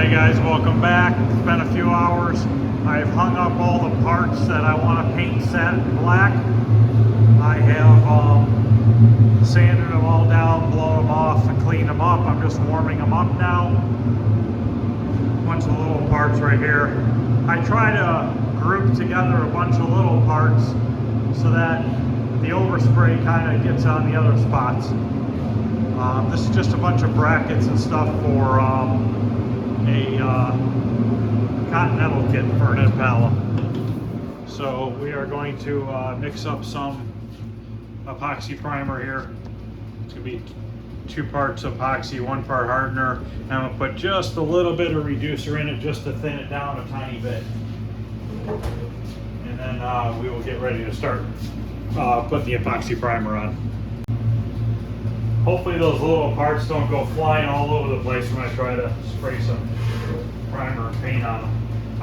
Hey guys, welcome back. It's been a few hours. I've hung up all the parts that I want to paint satin black. I have sanded them all down, blown them off, and cleaned them up. I'm just warming them up now. Bunch of little parts right here. I try to group together a bunch of little parts so that the overspray kind of gets on the other spots. This is just a bunch of brackets and stuff for a Continental kit for an Impala. So we are going to mix up some epoxy primer here. It's going to be 2 parts epoxy, 1 part hardener. And I'm going to put just a little bit of reducer in it just to thin it down a tiny bit. And then we will get ready to start put the epoxy primer on. Hopefully those little parts don't go flying all over the place when I try to spray some primer and paint on them.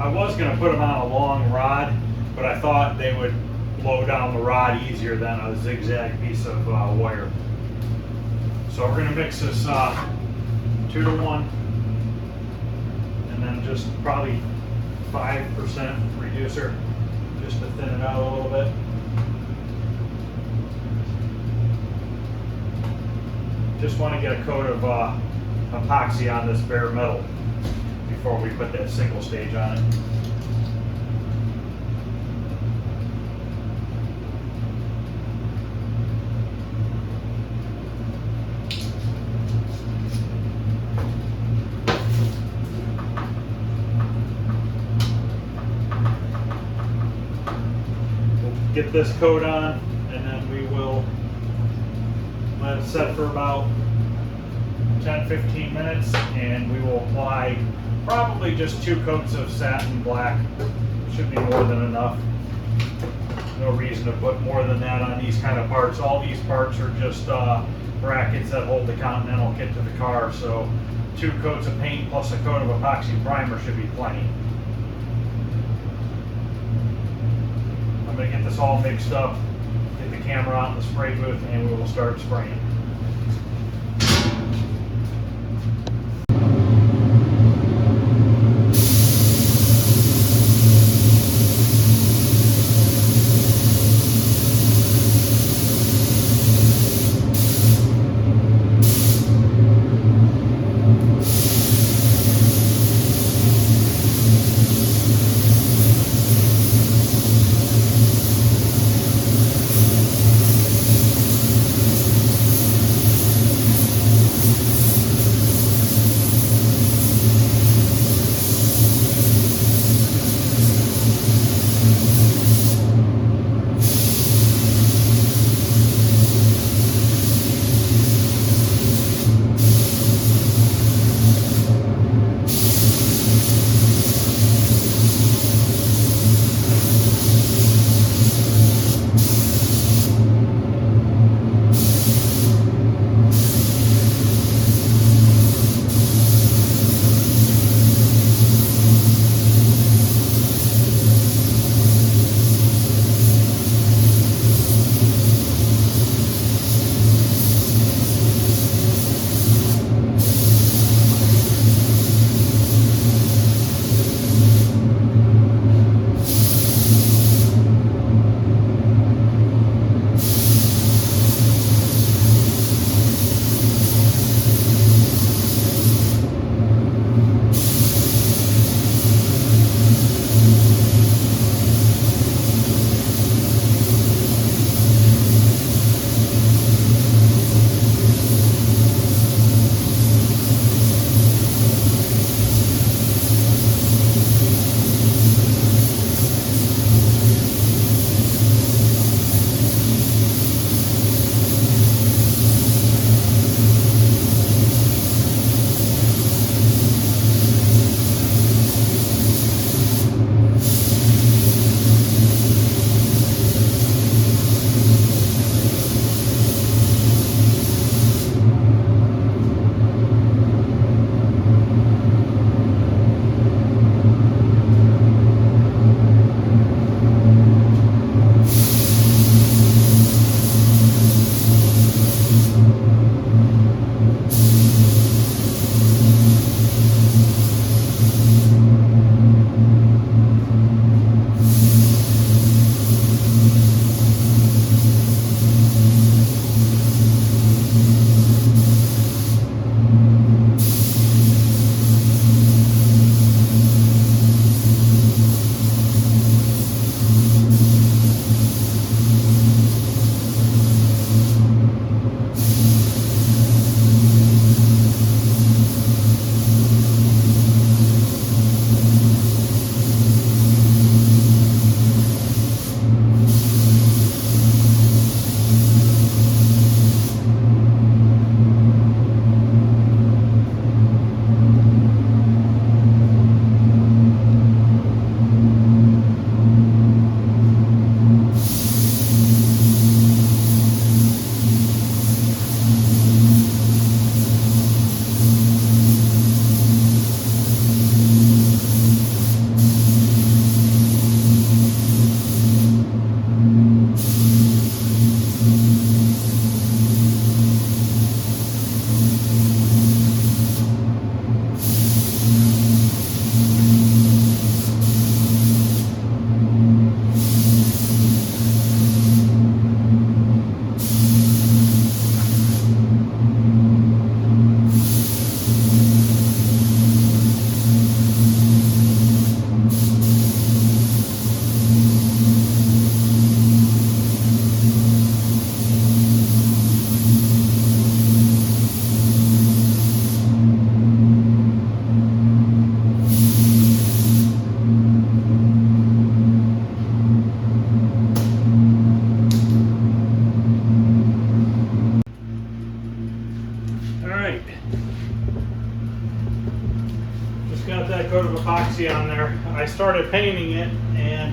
I was going to put them on a long rod, but I thought they would blow down the rod easier than a zigzag piece of wire. So we're going to mix this 2 to 1, and then just probably 5% reducer just to thin it out a little bit. Just want to get a coat of epoxy on this bare metal before we put that single stage on it. We'll get this coat on, and then we will let it set for about 10-15 minutes, and we will apply probably just 2 coats of satin black. Should be more than enough. No reason to put more than that on these kind of parts. All these parts are just brackets that hold the Continental kit to the car, so 2 coats of paint plus a coat of epoxy primer should be plenty. I'm going to get this all mixed up, get the camera out in the spray booth, and we will start spraying. got that coat of epoxy on there. I started painting it, and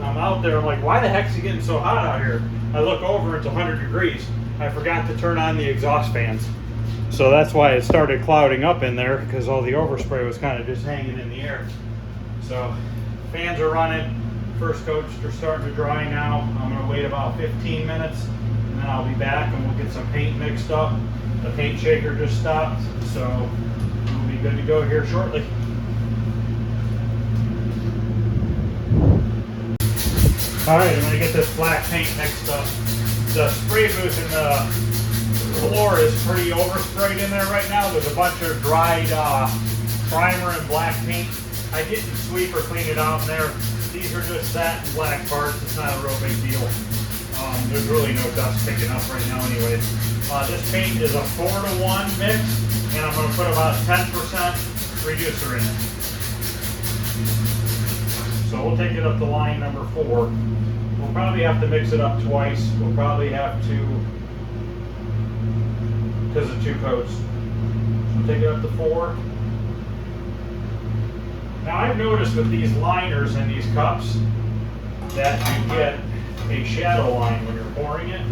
I'm out there, I'm like, why the heck is it getting so hot out here? I look over, it's 100 degrees. I forgot to turn on the exhaust fans. So that's why it started clouding up in there, because all the overspray was kind of just hanging in the air. So fans are running. First coats are starting to dry now. I'm going to wait about 15 minutes, and then I'll be back and we'll get some paint mixed up. The paint shaker just stopped, so we'll be good to go here shortly. Alright, I'm going to get this black paint mixed up. The spray booth in the floor is pretty oversprayed in there right now. There's a bunch of dried primer and black paint. I didn't sweep or clean it out in there. These are just satin black parts. It's not a real big deal. There's really no dust picking up right now anyways. This paint is a 4-to-1 mix, and I'm going to put about 10% reducer in it. So we'll take it up to line number 4. We'll probably have to mix it up twice. We'll probably have to, because of 2 coats. So take it up to 4. Now I've noticed with these liners and these cups that you get a shadow line when you're pouring it.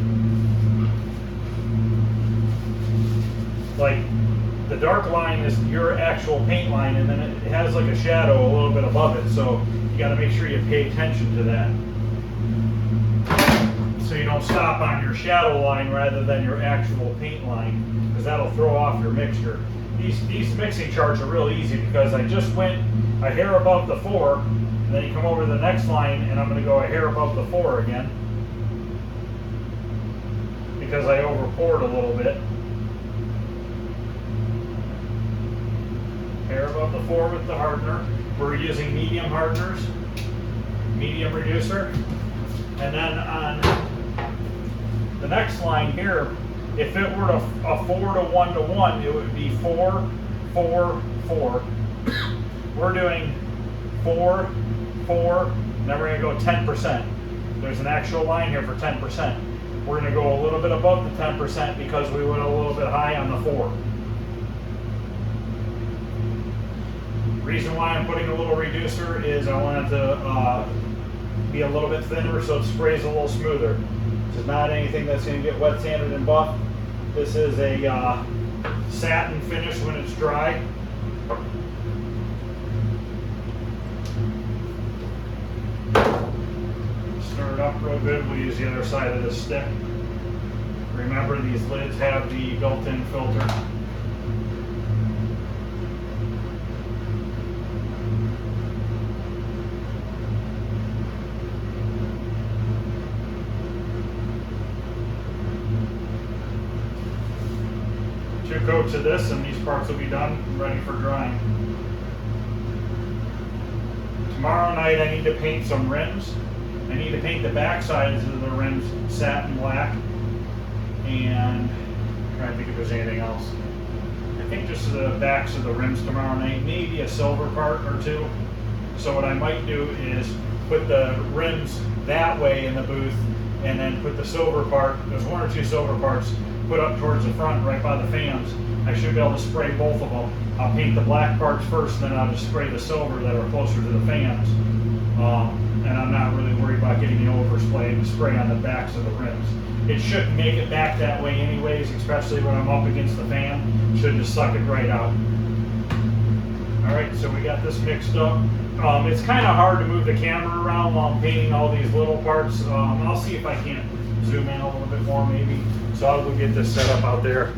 Like the dark line is your actual paint line, and then it has like a shadow a little bit above it, so you got to make sure you pay attention to that. So you don't stop on your shadow line rather than your actual paint line, because that'll throw off your mixture. These mixing charts are real easy because I just went a hair above the 4, and then you come over to the next line and I'm going to go a hair above the 4 again because I over poured a little bit. Hair above the 4 with the hardener. We're using medium hardeners, medium reducer, and then on the next line here, if it were a 4-to-1-to-1, it would be 4, 4, 4. We're doing 4, 4, and then we're going to go 10%. There's an actual line here for 10%. We're going to go a little bit above the 10% because we went a little bit high on the 4. Reason why I'm putting a little reducer is I want it to be a little bit thinner so it sprays a little smoother. This is not anything that's going to get wet sanded and buffed. This is a satin finish when it's dry. Stir it up real good. We'll use the other side of the stick. Remember, these lids have the built-in filter. Two coats of this and these parts will be done, ready for drying. Tomorrow night I need to paint some rims. I need to paint the back sides of the rims satin black, and I'm trying to think if there's anything else. I think just the backs of the rims tomorrow night, maybe a silver part or 2. So what I might do is put the rims that way in the booth and then put the silver part, there's 1 or 2 silver parts, put up towards the front right by the fans. I should be able to spray both of them. I'll paint the black parts first, then I'll just spray the silver that are closer to the fans. And I'm not really worried about getting the overspray and spray on the backs of the rims. It shouldn't make it back that way anyways, especially when I'm up against the fan. It should just suck it right out. Alright, so we got this mixed up. It's kind of hard to move the camera around while I'm painting all these little parts. I'll see if I can't zoom in a little bit more maybe. So I'll go get this set up out there.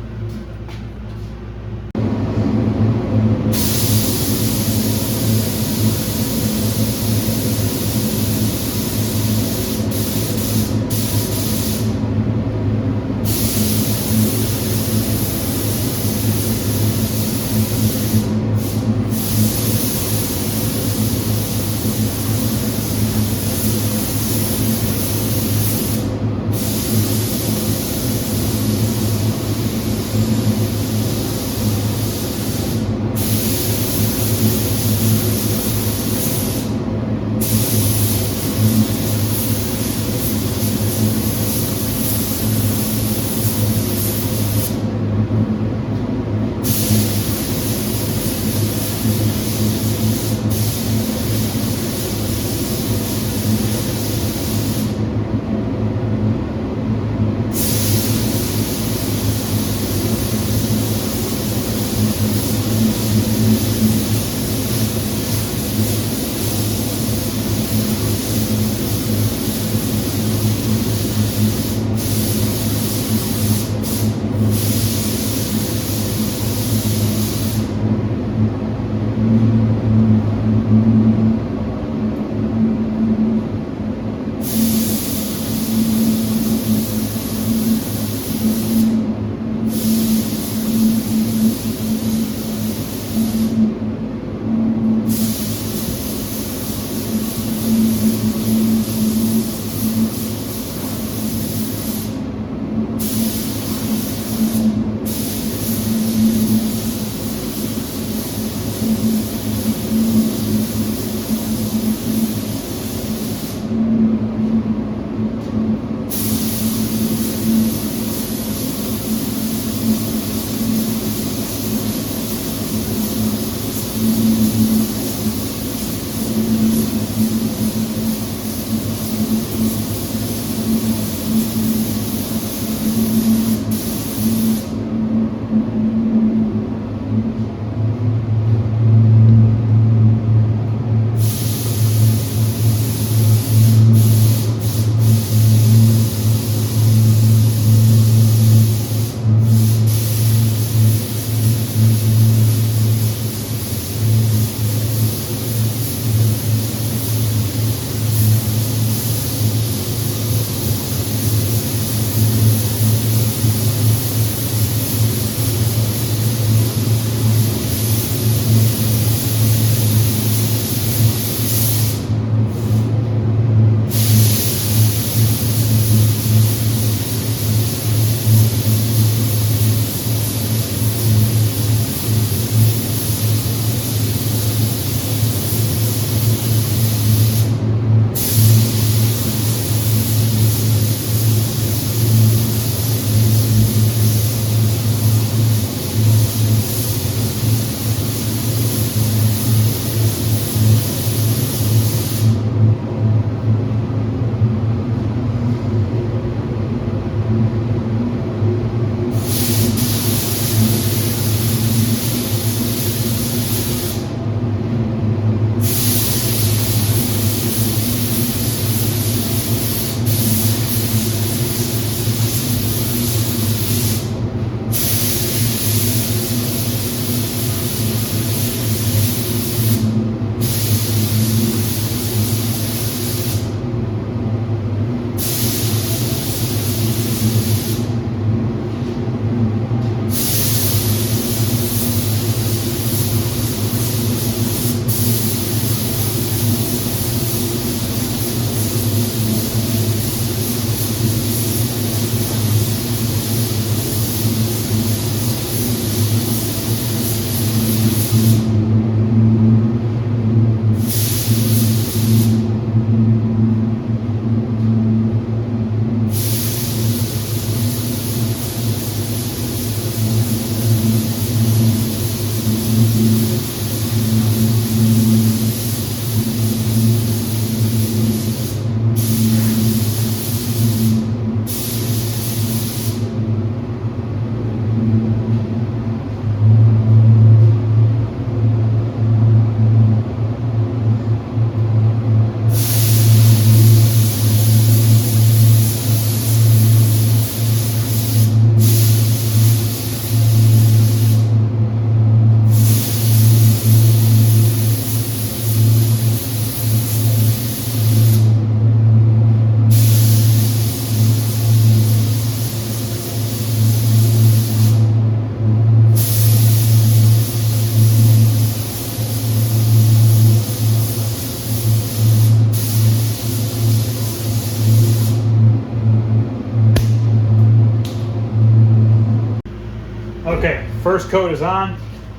Okay, first coat is on.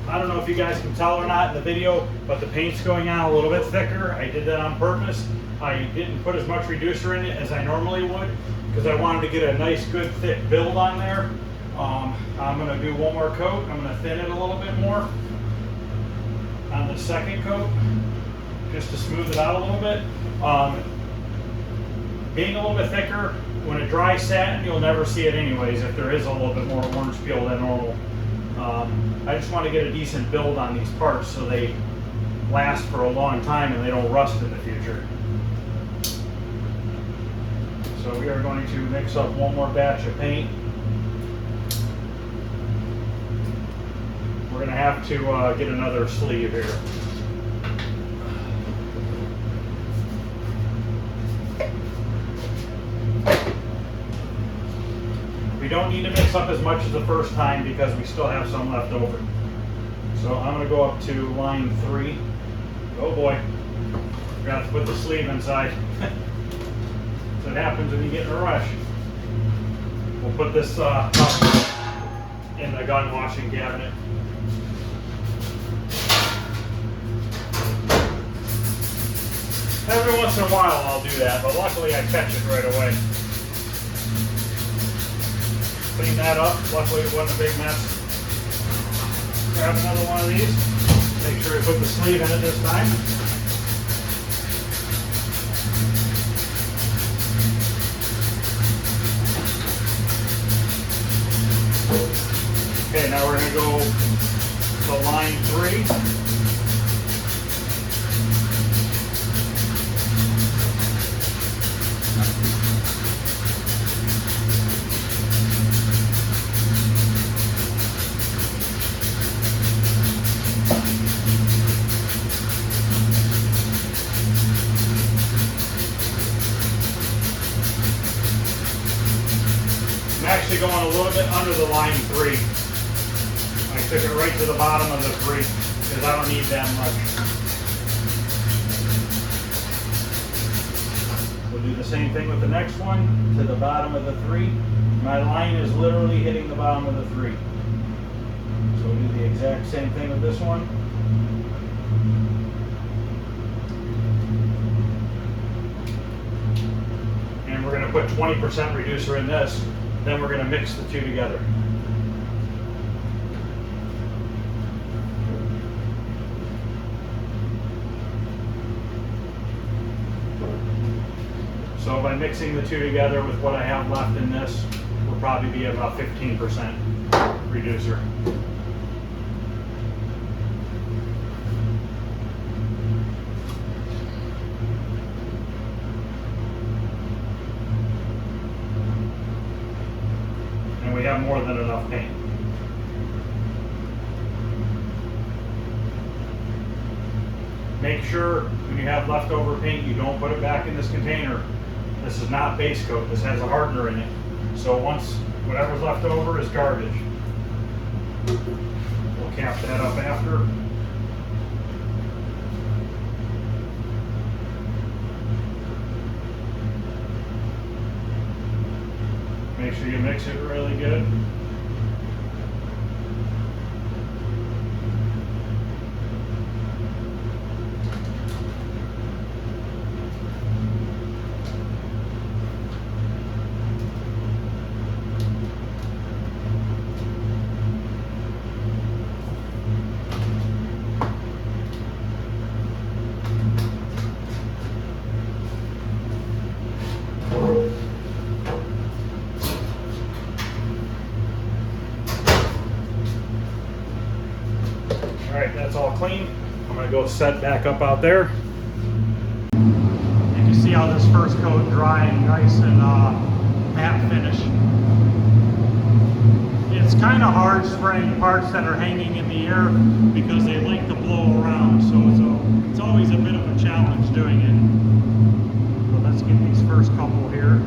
I don't know if you guys can tell or not in the video, but the paint's going on a little bit thicker. I did that on purpose. I didn't put as much reducer in it as I normally would because I wanted to get a nice, good, thick build on there. I'm going to do one more coat. I'm going to thin it a little bit more on the second coat just to smooth it out a little bit. Being a little bit thicker, when it dries satin, you'll never see it anyways if there is a little bit more orange peel than normal. I just want to get a decent build on these parts so they last for a long time and they don't rust in the future. So we are going to mix up one more batch of paint. We're going to have to get another sleeve here. We don't need to mix up as much as the first time because we still have some left over. So I'm going to go up to line 3. Oh boy, forgot to put the sleeve inside. That's what happens when you get in a rush. We'll put this up in the gun washing cabinet. Every once in a while I'll do that, but luckily I catch it right away. Clean that up. Luckily it wasn't a big mess. Grab another one of these. Make sure you put the sleeve in it this time. Okay, now we're going to go to line 3. I'm actually going a little bit under the line 3. I took it right to the bottom of the 3 because I don't need that much. We'll do the same thing with the next one, to the bottom of the 3. My line is literally hitting the bottom of the 3. So we'll do the exact same thing with this one. And we're going to put 20% reducer in this. Then we're going to mix the two together. So by mixing the two together with what I have left in this, we'll probably be about 15% reducer. And we have more than enough paint. Make sure when you have leftover paint, you don't put it back in this container. This is not base coat. This has a hardener in it. So once whatever's left over is garbage. We'll cap that up after. Make sure you mix it really good. Alright, that's all clean. I'm going to go set back up out there. You can see how this first coat drying nice and matte finish. It's kind of hard spraying parts that are hanging in the air because they like to blow around, so it's always a bit of a challenge doing it. So let's get these first couple here.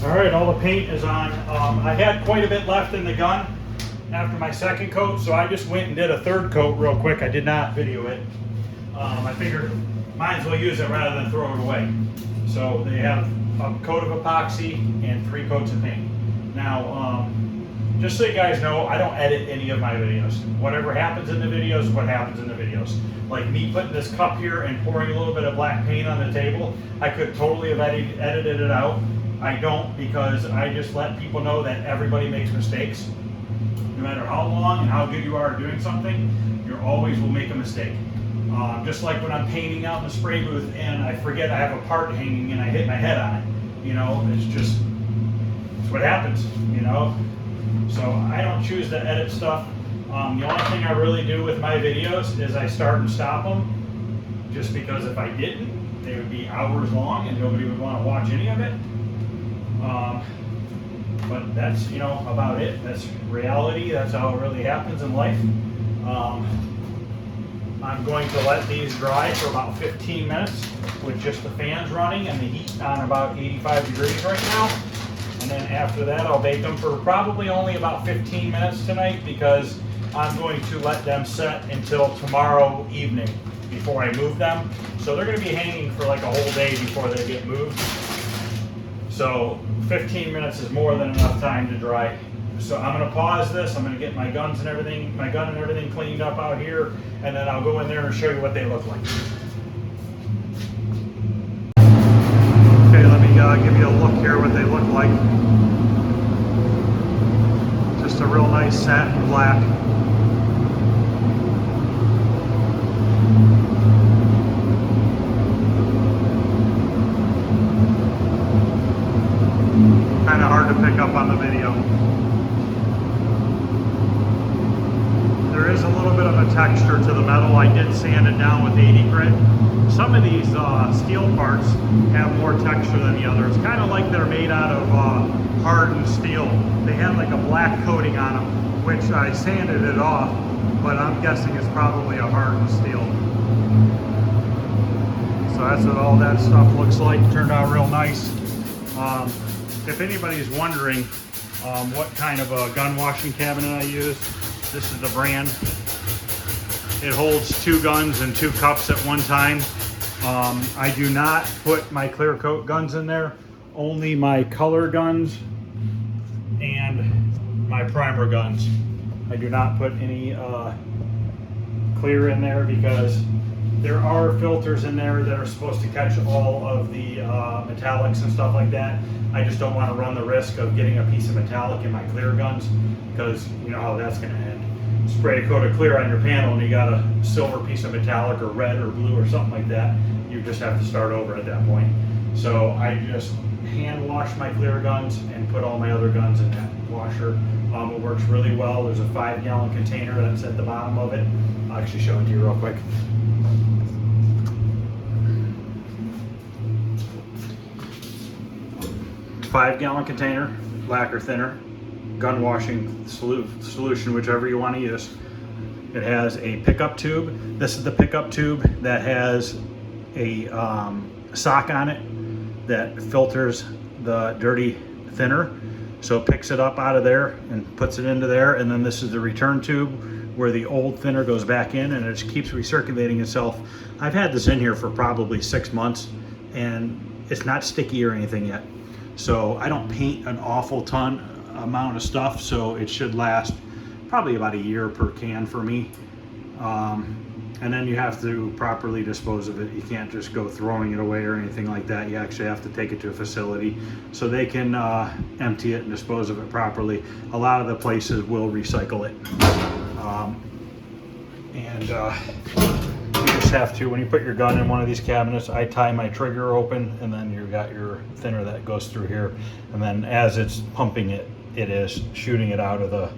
All right, all the paint is on. I had quite a bit left in the gun after my second coat, so I just went and did a third coat real quick. I did not video it. I figured might as well use it rather than throw it away. So they have a coat of epoxy and 3 coats of paint. Now, just so you guys know, I don't edit any of my videos. Whatever happens in the videos is what happens in the videos. Like me putting this cup here and pouring a little bit of black paint on the table, I could totally have edited it out. I don't, because I just let people know that everybody makes mistakes. No matter how long and how good you are at doing something, you always will make a mistake. Just like when I'm painting out in the spray booth and I forget I have a part hanging and I hit my head on it. You know, it's what happens, you know. So I don't choose to edit stuff. The only thing I really do with my videos is I start and stop them, just because if I didn't, they would be hours long and nobody would want to watch any of it. But that's, you know, about it. That's reality. That's how it really happens in life. I'm going to let these dry for about 15 minutes with just the fans running and the heat on about 85 degrees right now. And then after that, I'll bake them for probably only about 15 minutes tonight, because I'm going to let them set until tomorrow evening before I move them. So they're going to be hanging for like a whole day before they get moved. So 15 minutes is more than enough time to dry. So I'm going to pause this. I'm going to get my gun and everything cleaned up out here, and then I'll go in there and show you what they look like. Okay, let me give you a look here what they look like. Just a real nice satin black. Kind of hard to pick up on the video. There is a little bit of a texture to the metal. I did sand it down with 80 grit. Some of these steel parts have more texture than the others. Kind of like they're made out of hardened steel. They had like a black coating on them, which I sanded it off, but I'm guessing it's probably a hardened steel. So that's what all that stuff looks like. Turned out real nice. If anybody's wondering what kind of a gun washing cabinet I use, this is the brand. It holds 2 guns and 2 cups at one time. I do not put my clear coat guns in there, only my color guns and my primer guns. I do not put any clear in there, because there are filters in there that are supposed to catch all of the metallics and stuff like that. I just don't want to run the risk of getting a piece of metallic in my clear guns, because you know how that's going to end. Spray a coat of clear on your panel and you got a silver piece of metallic or red or blue or something like that. You just have to start over at that point. So I just hand wash my clear guns and put all my other guns in that washer. It works really well. There's a 5-gallon container that's at the bottom of it. I'll actually show it to you real quick. It's a 5-gallon container, lacquer thinner, gun washing solution, whichever you want to use. It has a pickup tube. This is the pickup tube that has a sock on it that filters the dirty thinner. So it picks it up out of there and puts it into there. And then this is the return tube where the old thinner goes back in, and it just keeps recirculating itself. I've had this in here for probably 6 months and it's not sticky or anything yet. So I don't paint an awful amount of stuff, so it should last probably about a year per can for me. And then you have to properly dispose of it. You can't just go throwing it away or anything like that. You actually have to take it to a facility so they can empty it and dispose of it properly. A lot of the places will recycle it. You just have to, when you put your gun in one of these cabinets, I tie my trigger open, and then you've got your thinner that goes through here. And then as it's pumping it, it is shooting it out of the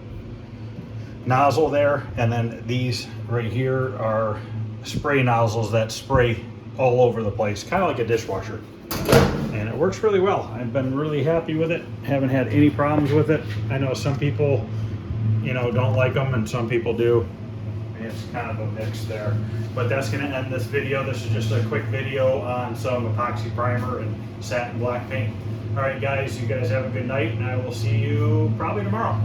nozzle there. And then these right here are spray nozzles that spray all over the place, kind of like a dishwasher. And it works really well. I've been really happy with it. Haven't had any problems with it. I know some people, you know, don't like them, and some people do. It's kind of a mix there. But that's going to end this video. This is just a quick video on some epoxy primer and satin black paint. All right, guys, you guys have a good night, and I will see you probably tomorrow.